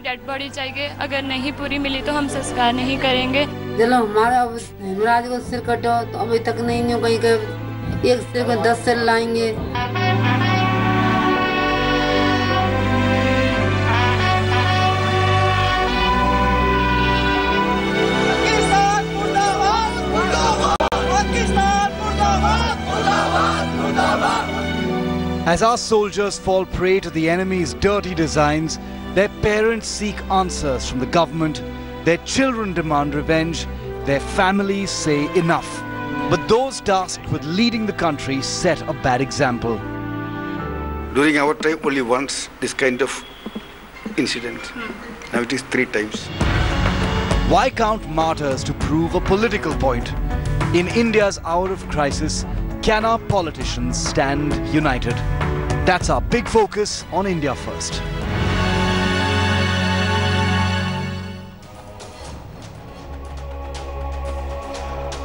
Dead body चाहिए, अगर नहीं पूरी मिली तो हम संस्कार नहीं करेंगे। चलो हमारा महाराज को सिर कटो तो अभी तक नहीं हो, कहीं के एक सिर को 10 सिर लाएंगे। As our soldiers fall prey to the enemy's dirty designs, their parents seek answers from the government, their children demand revenge, their families say enough. But those tasked with leading the country set a bad example. During our time, only once this kind of incident. Now it is 3 times. Why count martyrs to prove a political point? In India's hour of crisis, can our politicians stand united? That's our big focus on India First.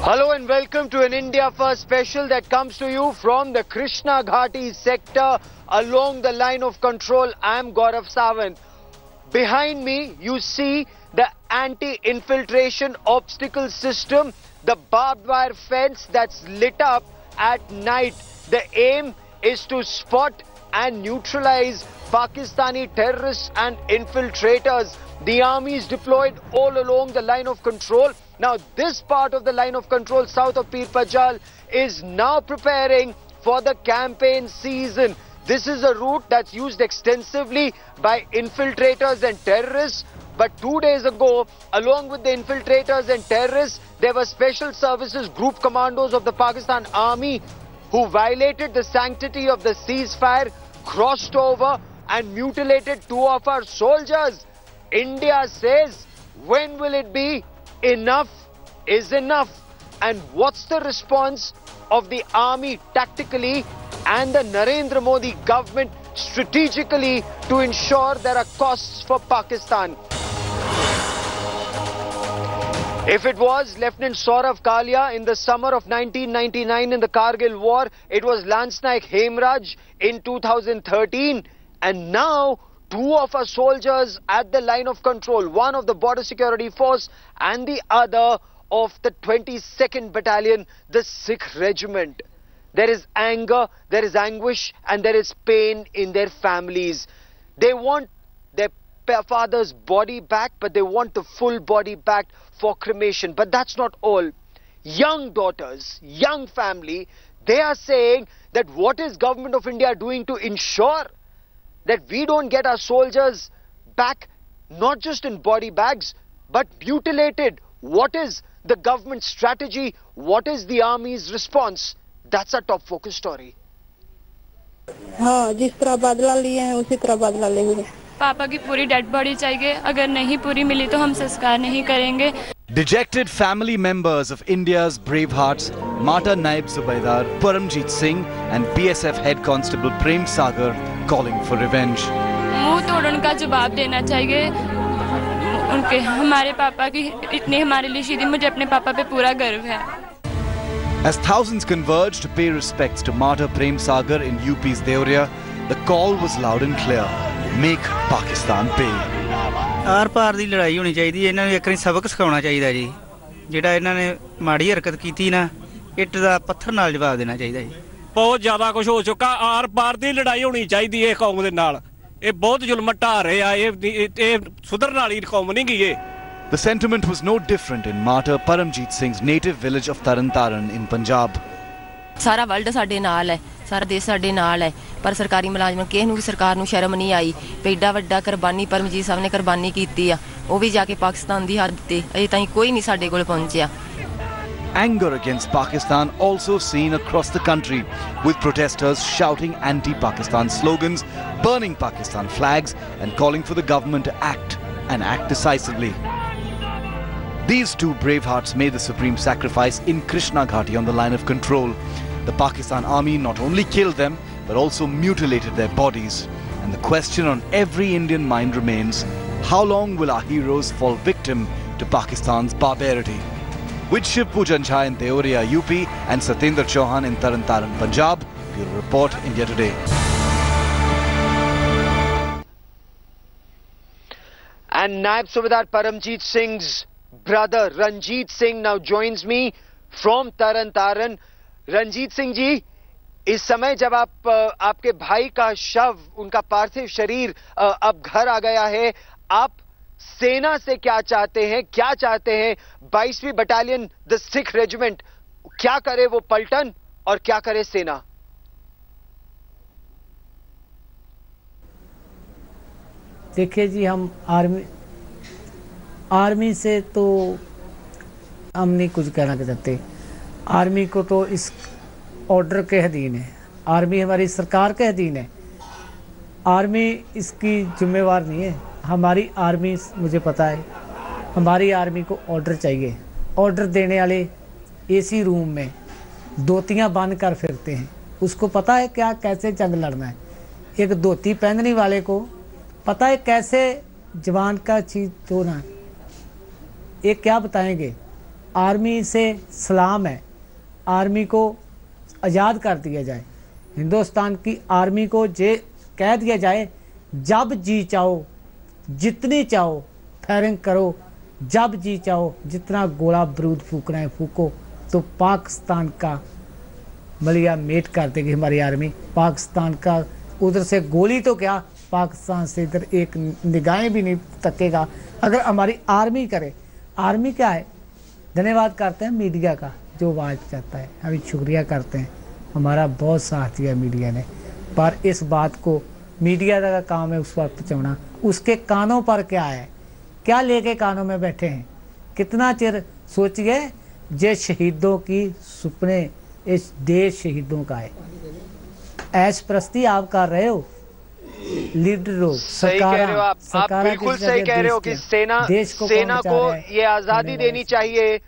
Hello and welcome to an India First special that comes to you from the Krishna Ghati sector along the line of control. I'm Gaurav Sawant. Behind me you see the anti-infiltration obstacle system, the barbed wire fence that's lit up at night. The aim is to spot and neutralize Pakistani terrorists and infiltrators. The army is deployed all along the line of control. Now this part of the line of control south of Pir Panjal is now preparing for the campaign season. This is a route that's used extensively by infiltrators and terrorists. But 2 days ago, along with the infiltrators and terrorists, there were special services group commandos of the Pakistan Army who violated the sanctity of the ceasefire, crossed over and mutilated 2 of our soldiers. India says, when will it be? Enough is enough. And what's the response of the army tactically and the Narendra Modi government strategically to ensure there are costs for Pakistan? If it was Lieutenant Saurav Kalia in the summer of 1999 in the Kargil war, it was Lance Naik Hemraj in 2013, and now 2 of our soldiers at the line of control, one of the Border Security Force and the other of the 22nd Battalion, the Sikh Regiment. There is anger, there is anguish, and there is pain in their families. They want their father's body back, but they want the full body back for cremation. But that's not all. Young daughters, young family, they are saying that what is Government of India doing to ensure that we don't get our soldiers back, not just in body bags, but mutilated? What is the government strategy? What is the army's response? That's our top focus story. हाँ, जिस तरह बदला लिए हैं उसी तरह बदला लेंगे। पापा की पूरी डेड बॉडी चाहिए, अगर नहीं पूरी मिली तो हम संस्कार नहीं करेंगे। Dejected family members of India's brave hearts, Martyr Naib Zubaidar Paramjeet Singh and BSF Head Constable Prem Sagar calling for revenge. मुंह तोड़ उनका जवाब देना चाहिए। उनके हमारे पापा की इतनी हमारे लिए शहीदी, मुझे अपने पापा पे पूरा गर्व है। As thousands converged to pay respects to Martyr Prem Sagar in UP's Deoria, the call was loud and clear. Make Pakistan pay. आर पार दी लड़ाई होनी चाहिए। इन्हां नूं इक वारी सबक सिखाउणा चाहिए जी। जिहड़ा इन्हां ने माड़ी हरकत कीती ना, इट दा पत्थर नाल जवाब देना चाहिए जी। बहुत ज्यादा कुछ हो चुका। आर पार दी लड़ाई होनी चाहिए है कौम दे नाल। ये बहुत जुल्म ढा रहे आ। ये सुधरन वाली कौम नहीं गी। The sentiment was no different in Martyr Paramjeet Singh's native village of Taran in Punjab. सारा वर्ल्ड साडे नाल है, सारा देश साडे नाल है, पर सरकारी मुलाजमान किस नूं सरकार नूं शर्म नहीं आई। एडा वड्डा कुर्बानी परमजीत साहब ने कुर्बानी कीती आ, वो भी जाके पाकिस्तान दी हद ते अजे ताईं कोई नहीं साडे कोल पहुंचिया। Anger against Pakistan also seen across the country, with protesters shouting anti-Pakistan slogans, burning Pakistan flags and calling for the government to act and act decisively. These 2 bravehearts made the supreme sacrifice in Krishna Ghati on the line of control. The Pakistan army not only killed them, but also mutilated their bodies. And the question on every Indian mind remains, how long will our heroes fall victim to Pakistan's barbarity? With Shiv Pujan Jha in Deoria, UP, and Satyendra Chauhan in Taran Taran, Punjab, Bureau Report, India Today. And Naib Subedar Paramjeet Singh's brother Ranjit Singh now joins me from Taran Taran. Ranjit Singh ji, इस समय जब आपके भाई का शव, उनका पार्थिव शरीर अब घर आ गया है, आप सेना से क्या चाहते हैं, क्या चाहते हैं 22वीं बटालियन द सिख रेजिमेंट क्या करे, वो पलटन, और क्या करे सेना? देखिए जी, हम आर्मी से तो हम नहीं कुछ कहना चाहते। आर्मी को तो इस ऑर्डर के अधीन है, आर्मी हमारी सरकार के अधीन है, आर्मी इसकी जिम्मेवार नहीं है। हमारी आर्मी, मुझे पता है, हमारी आर्मी को ऑर्डर चाहिए। ऑर्डर देने वाले एसी रूम में धोतियाँ बांध कर फिरते हैं, उसको पता है क्या कैसे जंग लड़ना है। एक धोती पहनने वाले को पता है कैसे जवान का चीज होना है। ये क्या बताएंगे? आर्मी से सलाम है, आर्मी को आज़ाद कर दिया जाए। हिंदुस्तान की आर्मी को जे कह दिया जाए, जब जी चाहो जितनी चाहो फायरिंग करो, जब जी चाहो जितना गोला बारूद फूकना है फूको। तो पाकिस्तान का मलिया मेट कर देगी हमारी आर्मी। पाकिस्तान का उधर से गोली तो क्या, पाकिस्तान से इधर एक निगाहें भी नहीं तकेगा अगर हमारी आर्मी करे। आर्मी क्या है? धन्यवाद करते हैं मीडिया का जो आवाज़ चाहता है, अभी शुक्रिया करते हैं, हमारा बहुत साथ दिया मीडिया ने। पर इस बात को मीडिया का काम है उस वक्त पहुँचाना। उसके कानों पर क्या है, क्या लेके कानों में बैठे हैं? कितना चिर सोचिए, जे शहीदों की सुपने इस देश शहीदों का है। ऐश प्रस्ती आप कर रहे हो, लीडर लोग, सही कह रहे हो आप बिल्कुल सही कह रहे हो कि सेना को ये आजादी देनी चाहिए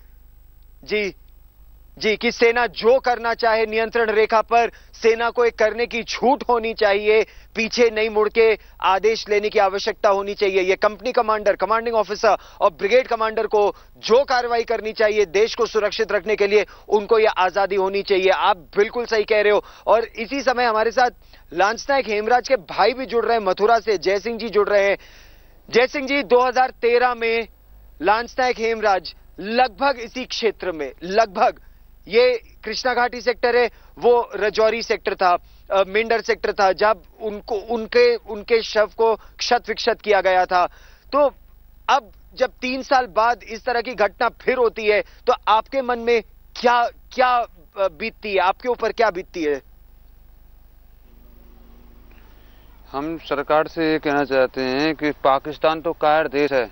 जी कि सेना जो करना चाहे नियंत्रण रेखा पर, सेना को एक करने की छूट होनी चाहिए, पीछे नहीं मुड़ के आदेश लेने की आवश्यकता होनी चाहिए। ये कंपनी कमांडर, कमांडिंग ऑफिसर और ब्रिगेड कमांडर को जो कार्रवाई करनी चाहिए देश को सुरक्षित रखने के लिए, उनको ये आजादी होनी चाहिए। आप बिल्कुल सही कह रहे हो। और इसी समय हमारे साथ लांस नायक हेमराज के भाई भी जुड़ रहे हैं, मथुरा से जय सिंह जी जुड़ रहे हैं। जय सिंह जी, 2013 में लांस नायक हेमराज लगभग इसी क्षेत्र में, लगभग ये कृष्णा घाटी सेक्टर है, वो रजौरी सेक्टर था, मेंढर सेक्टर था, जब उनके शव को क्षत विक्षत किया गया था। तो अब जब 3 साल बाद इस तरह की घटना फिर होती है, तो आपके मन में क्या बीतती है, आपके ऊपर क्या बीतती है? हम सरकार से ये कहना चाहते हैं कि पाकिस्तान तो कायर देश है,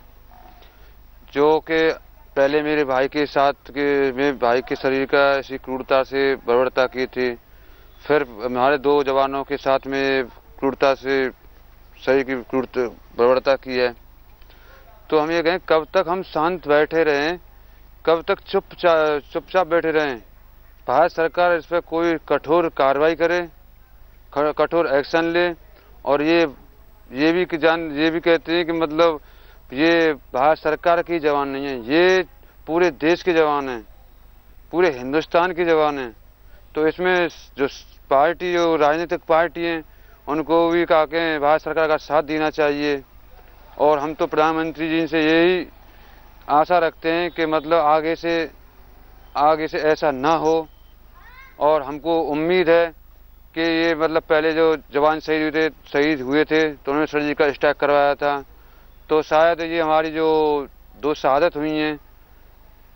जो कि पहले मेरे भाई के साथ मेरे भाई के शरीर का ऐसी क्रूरता से बर्बरता की थी, फिर हमारे 2 जवानों के साथ में क्रूरता से शरीर की बर्बरता की है। तो हम ये कहें, कब तक हम शांत बैठे रहें, कब तक चुपचाप बैठे रहें? भारत सरकार इस पर कोई कठोर कार्रवाई करे, कठोर एक्शन ले। और ये भी कहते हैं कि मतलब ये भारत सरकार की जवान नहीं है, ये पूरे देश के जवान हैं, पूरे हिंदुस्तान के जवान हैं। तो इसमें जो राजनीतिक पार्टी हैं, उनको भी कहा कि भारत सरकार का साथ देना चाहिए। और हम तो प्रधानमंत्री जी से यही आशा रखते हैं कि मतलब आगे से ऐसा ना हो। और हमको उम्मीद है कि ये मतलब पहले जो जवान शहीद हुए थे तो उन्होंने सर्जिकल स्ट्राइक करवाया था, तो शायद ये हमारी जो 2 शहादत हुई हैं,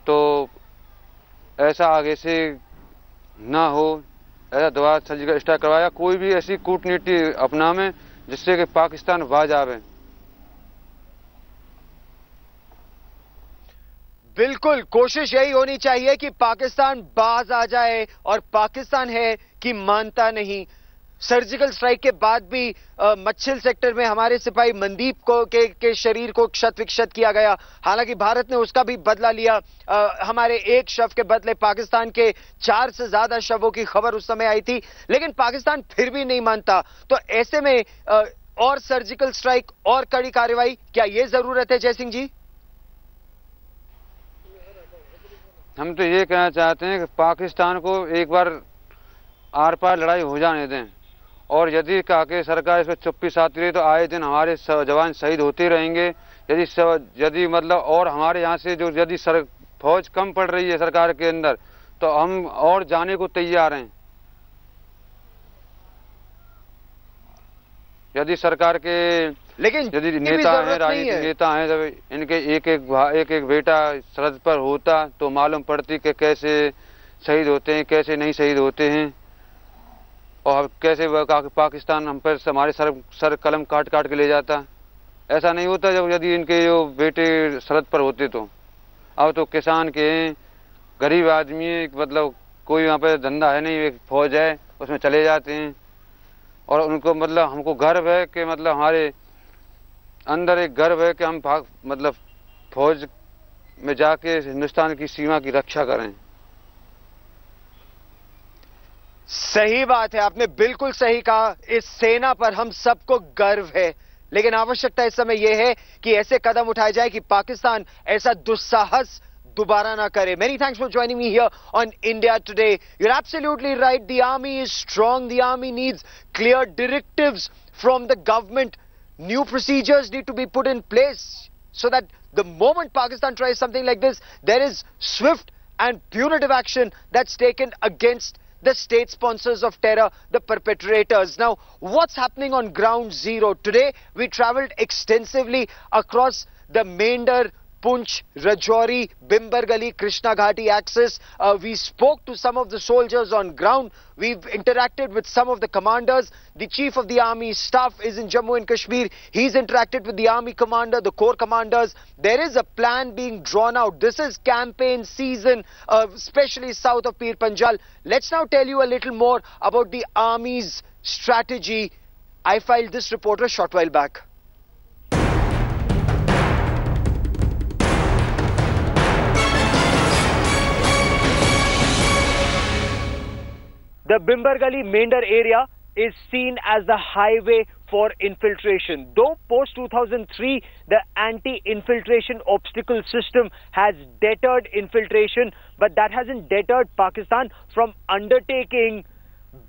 तो ऐसा आगे से ना हो, ऐसा दोबारा सर्जिकल स्ट्राइक करवाया, कोई भी ऐसी कूटनीति अपनावे जिससे कि पाकिस्तान बाज आवे। बिल्कुल, कोशिश यही होनी चाहिए कि पाकिस्तान बाज आ जाए, और पाकिस्तान है कि मानता नहीं। सर्जिकल स्ट्राइक के बाद भी मच्छिल सेक्टर में हमारे सिपाही मनदीप के शरीर को क्षत विक्षत किया गया। हालांकि भारत ने उसका भी बदला लिया। हमारे एक शव के बदले पाकिस्तान के 4 से ज्यादा शवों की खबर उस समय आई थी, लेकिन पाकिस्तान फिर भी नहीं मानता। तो ऐसे में और सर्जिकल स्ट्राइक और कड़ी कार्रवाई, क्या ये जरूरत है जय सिंह जी? हम तो ये कहना चाहते हैं कि पाकिस्तान को एक बार आर पार लड़ाई हो जाने दें, और यदि कहा कि सरकार इस पर चुप्पी साधती रही तो आए दिन हमारे जवान शहीद होते रहेंगे, यदि मतलब और हमारे यहाँ से जो यदि फौज कम पड़ रही है सरकार के अंदर, तो हम और जाने को तैयार हैं। यदि सरकार के लेकिन यदि नेता हैं, राजनीतिक नेता हैं, जब इनके एक एक बेटा सरहद पर होता तो मालूम पड़ती कि कैसे शहीद होते हैं, कैसे नहीं शहीद होते हैं, और कैसे पाकिस्तान हम पर हमारे सर कलम काट काट के ले जाता। ऐसा नहीं होता जब यदि इनके जो बेटे सरहद पर होते। तो अब तो किसान के हैं, गरीब आदमी है, मतलब कोई वहाँ पर धंधा है नहीं, एक फौज है उसमें चले जाते हैं। और उनको मतलब हमको गर्व है कि मतलब हमारे अंदर एक गर्व है कि हम मतलब फौज में जाके हिंदुस्तान की सीमा की रक्षा करें। सही बात है, आपने बिल्कुल सही कहा। इस सेना पर हम सबको गर्व है, लेकिन आवश्यकता इस समय यह है कि ऐसे कदम उठाए जाए कि पाकिस्तान ऐसा दुस्साहस दोबारा ना करे. Many thanks for joining me here on India Today. You're absolutely right. The army is strong. The army needs clear directives from the government. New procedures need to be put in place so that the moment Pakistan tries something like this, there is swift and punitive action that's taken against the state sponsors of terror, the perpetrators. Now, what's happening on ground zero? Today, we traveled extensively across the Mender, Poonch, Rajouri, Bimbergali, Krishna Ghati axis. We spoke to some of the soldiers on ground. We've interacted with some of the commanders. The chief of the army staff is in Jammu and Kashmir. He's interacted with the army commander, the corps commanders. There is a plan being drawn out. This is campaign season, especially south of Pir Panjal. Let's now tell you a little more about the army's strategy. I filed this report a short while back. The Bimbergali Mender area is seen as the highway for infiltration. Though post-2003, the anti-infiltration obstacle system has deterred infiltration, but that hasn't deterred Pakistan from undertaking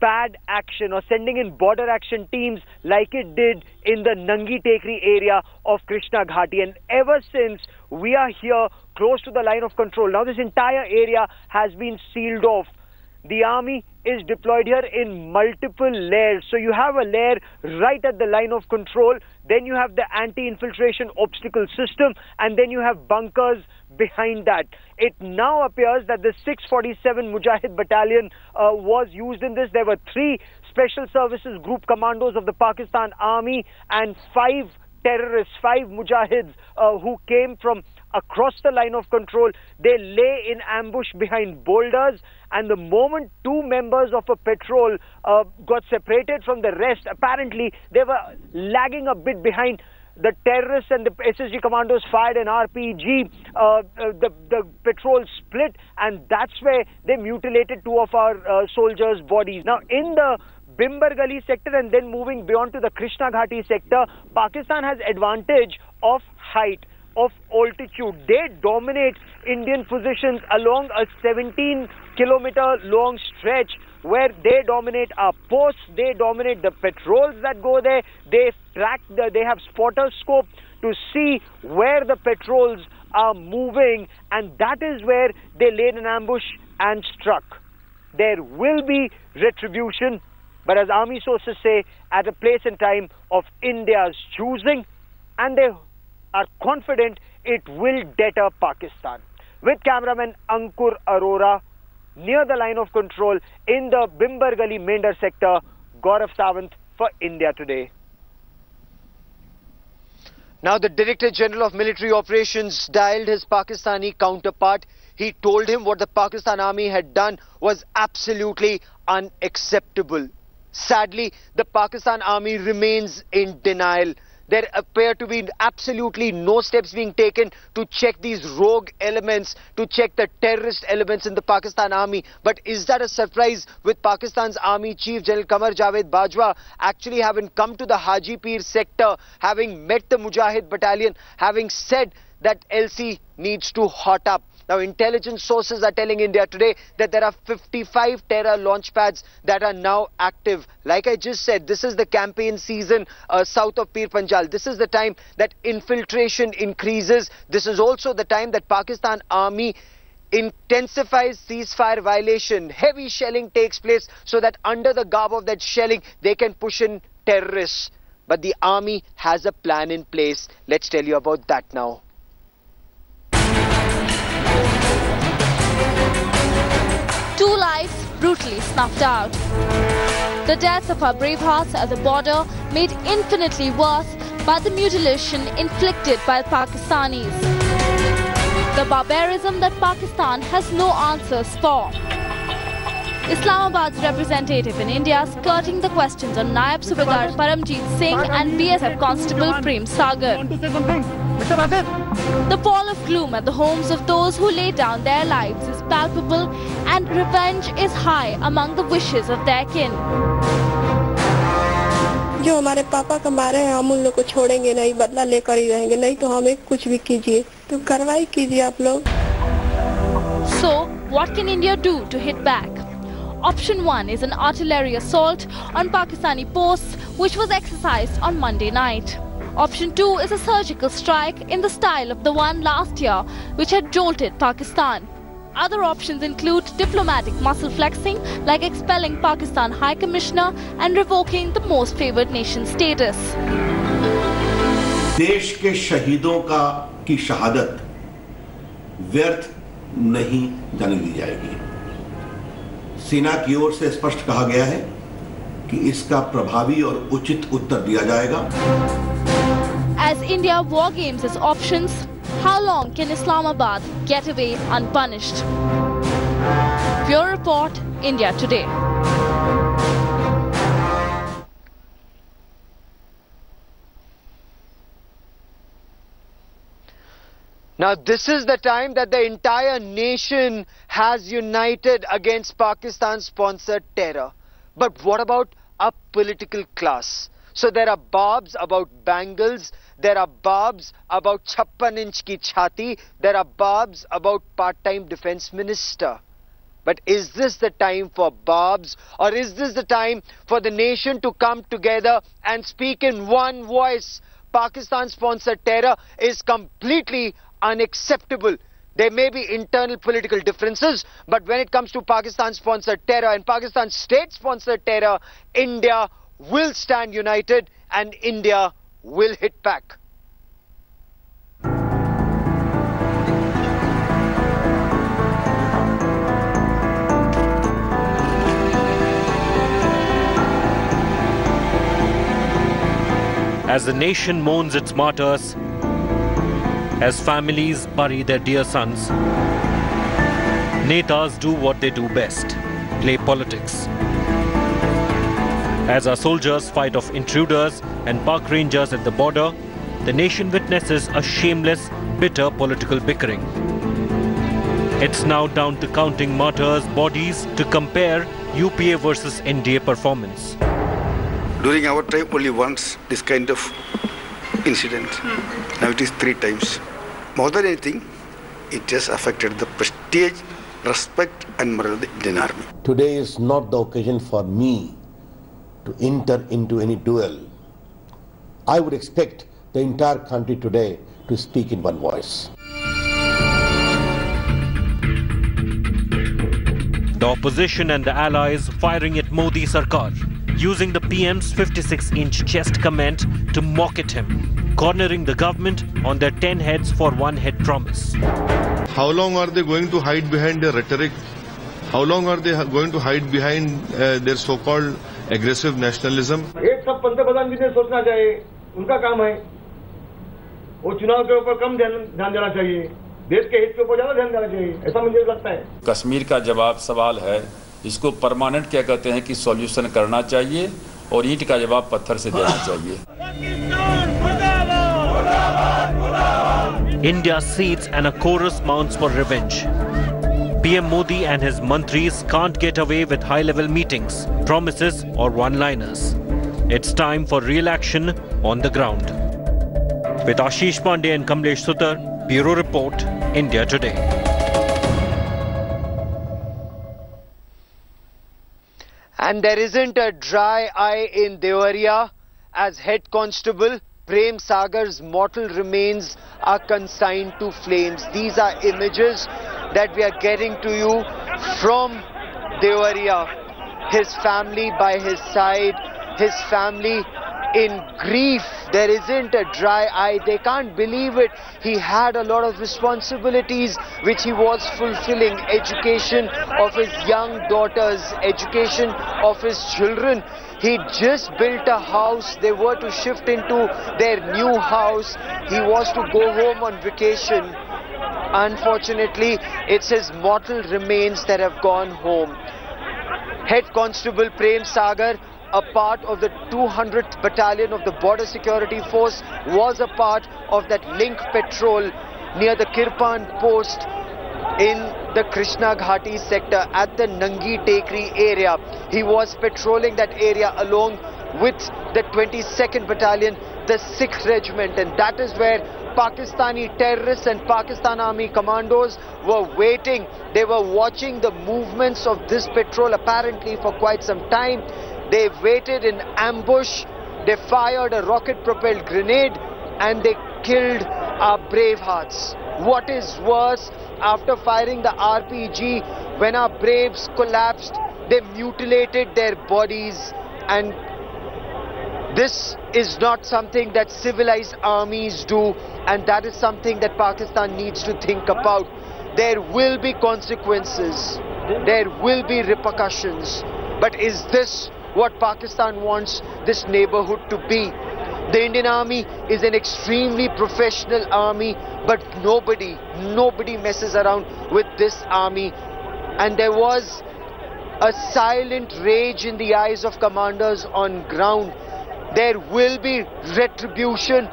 bad action or sending in border action teams like it did in the Nangi Tekri area of Krishna Ghati. And ever since, we are here close to the line of control. Now, this entire area has been sealed off. The army is deployed here in multiple layers. So you have a layer right at the line of control, then you have the anti-infiltration obstacle system, and then you have bunkers behind that. It now appears that the 647 Mujahid battalion was used in this. There were 3 special services group commandos of the Pakistan army and 5 terrorists, 5 Mujahids who came from across the line of control. They lay in ambush behind boulders, and the moment 2 members of a patrol got separated from the rest, apparently they were lagging a bit behind. The terrorists and the SSG commandos fired an RPG. The patrol split, and that's where they mutilated 2 of our soldiers' bodies. Now, in the Bimbergali sector and then moving beyond to the Krishna Ghati sector, Pakistan has advantage of height, of altitude. They dominate Indian positions along a 17-kilometer long stretch where they dominate our posts, they dominate the patrols that go there, they have spotter scope to see where the patrols are moving, and that is where they laid an ambush and struck. There will be retribution, but as army sources say, at a place and time of India's choosing, and they are confident it will deter Pakistan. With cameraman Ankur Arora, near the line of control in the Bimbergali Mender sector, Gaurav Sawant for India Today. Now, the Director General of Military Operations dialed his Pakistani counterpart. He told him what the Pakistan Army had done was absolutely unacceptable. Sadly, the Pakistan Army remains in denial. There appear to be absolutely no steps being taken to check these rogue elements, to check the terrorist elements in the Pakistan Army. But is that a surprise, with Pakistan's Army Chief General Qamar Javed Bajwa actually having come to the Haji Pir sector, having met the Mujahid battalion, having said that LC needs to hot up. Now, intelligence sources are telling India Today that there are 55 terror launch pads that are now active. Like I just said, this is the campaign season south of Pir Panjal. This is the time that infiltration increases. This is also the time that Pakistan Army intensifies ceasefire violation. Heavy shelling takes place so that under the garb of that shelling, they can push in terrorists. But the army has a plan in place. Let's tell you about that now. Two lives brutally snuffed out. The deaths of our bravehearts at the border made infinitely worse by the mutilation inflicted by Pakistanis. The barbarism that Pakistan has no answers for. Islamabad's representative in India skirting the questions on Naib Subedar Paramjeet Singh and BSF Constable Prem Sagar. The pall of gloom at the homes of those who lay down their lives is palpable, and revenge is high among the wishes of their kin. जो हमारे पापा का मारे हैं हम उन लोग को छोड़ेंगे नहीं, बदला लेकर ही रहेंगे, नहीं तो हमें कुछ भी कीजिए, तो कार्रवाई कीजिए आप लोग. So, what can India do to hit back? Option 1 is an artillery assault on Pakistani posts, which was exercised on Monday night. Option 2 is a surgical strike in the style of the one last year, which had jolted Pakistan. Other options include diplomatic muscle flexing, like expelling Pakistan High Commissioner and revoking the most favoured nation status. देश के शहीदों की शहादत व्यर्थ नहीं जाने दी जाएगी. सेना की ओर से स्पष्ट कहा गया है कि इसका प्रभावी और उचित उत्तर दिया जाएगा. As India war games its options, how long can Islamabad get away unpunished? Bureau Report, India Today. Now, this is the time that the entire nation has united against Pakistan-sponsored terror. But what about a political class? So there are barbs about bangles, there are barbs about 56-inch ki chhati, there are barbs about part-time defense minister. But is this the time for barbs, or is this the time for the nation to come together and speak in one voice? Pakistan-sponsored terror is completely unacceptable. There may be internal political differences, but when it comes to Pakistan-sponsored terror and Pakistan state-sponsored terror, India will stand united and India will hit back. As the nation mourns its martyrs, as families bury their dear sons, Netas do what they do best, play politics. As our soldiers fight off intruders and park rangers at the border, the nation witnesses a shameless, bitter political bickering. It's now down to counting martyrs' bodies to compare UPA versus NDA performance. During our time, only once this kind of incident. Now it is 3 times. More than anything, it has affected the prestige, respect and morale of the Indian Army. Today is not the occasion for me to enter into any duel. I would expect the entire country today to speak in one voice. The opposition and the allies firing at Modi Sarkar, using the PM's 56-inch chest comment to mock at him, cornering the government on their 10 heads for 1 head promise. How long are they going to hide behind their rhetoric? How long are they going to hide behind their so-called aggressive nationalism? एक सब पंतप्रधान जी ने सोचना चाहिए, उनका काम है. वो चुनाव के ऊपर कम ध्यान देना चाहिए, देश के हित के ऊपर ज्यादा ध्यान देना चाहिए, ऐसा मुझे लगता है. कश्मीर का जवाब सवाल है, इसको परमानेंट क्या कहते हैं कि सॉल्यूशन करना चाहिए और ईंट का जवाब पत्थर से देना चाहिए. India seethes and a chorus mounts for revenge. PM Modi and his mantris can't get away with high-level meetings, promises or one-liners. It's time for real action on the ground. With Ashish Pandey and Kamlesh Sutar, Bureau Report, India Today. And there isn't a dry eye in Deoria as Head Constable Prem Sagar's mortal remains are consigned to flames. These are images that we are getting to you from Deoria. His family by his side, his family in grief. There isn't a dry eye. They can't believe it. He had a lot of responsibilities which he was fulfilling. Education of his young daughters, education of his children. He just built a house. They were to shift into their new house. He was to go home on vacation. Unfortunately, it's his mortal remains that have gone home. Head Constable Prem Sagar, a part of the 200th Battalion of the Border Security Force, was a part of that link patrol near the Kirpan post in the Krishna Ghati sector at the Nangi Tekri area. He was patrolling that area along with the 22nd Battalion, the 6th Regiment, and that is where Pakistani terrorists and Pakistan Army commandos were waiting. They were watching the movements of this patrol apparently for quite some time. They waited in ambush. They fired a rocket-propelled grenade and they killed our brave hearts. What is worse, after firing the RPG, when our braves collapsed, they mutilated their bodies, and this is not something that civilized armies do, and that is something that Pakistan needs to think about. There will be consequences, there will be repercussions, but is this what Pakistan wants this neighborhood to be? The Indian Army is an extremely professional army, but nobody messes around with this army. And there was a silent rage in the eyes of commanders on ground. There will be retribution.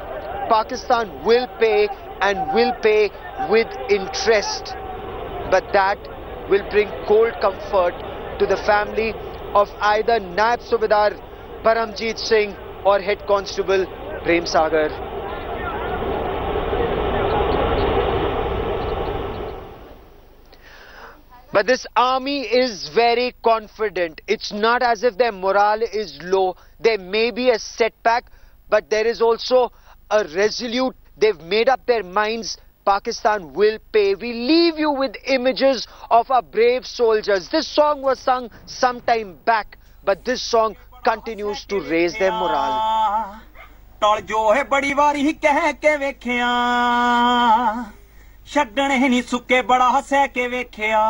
Pakistan will pay, and will pay with interest. But that will bring cold comfort to the family of either Naib Subedar Paramjeet Singh or Head Constable Prem Sagar. But this army is very confident. It's not as if their morale is low. There may be a setback, but there is also a resolute. They've made up their minds. Pakistan will pay. We leave you with images of our brave soldiers. This song was sung some time back, but this song continues to raise their morale. टल जो है बड़ी वारी कह के वेखिया छड्डने नहीं सुके बड़ा सह के वेखिया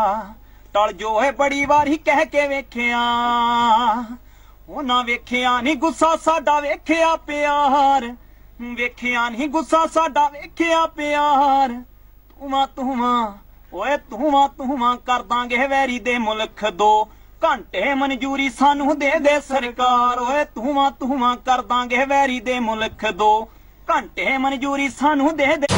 टल जो है बड़ी वारी कह के वेखिया ओ ना वेखिया नहीं गुस्सा साडा वेखिया प्यार वेखिया नहीं गुस्सा साडा वेखिया प्यार तुमा ओए तुमा कर दांगे वैरी दे मुल्क दो घंटे मंजूरी सानू दे सरकार ओए तुमा कर दांगे वैरी दे मुल्क दो घंटे मंजूरी सानू दे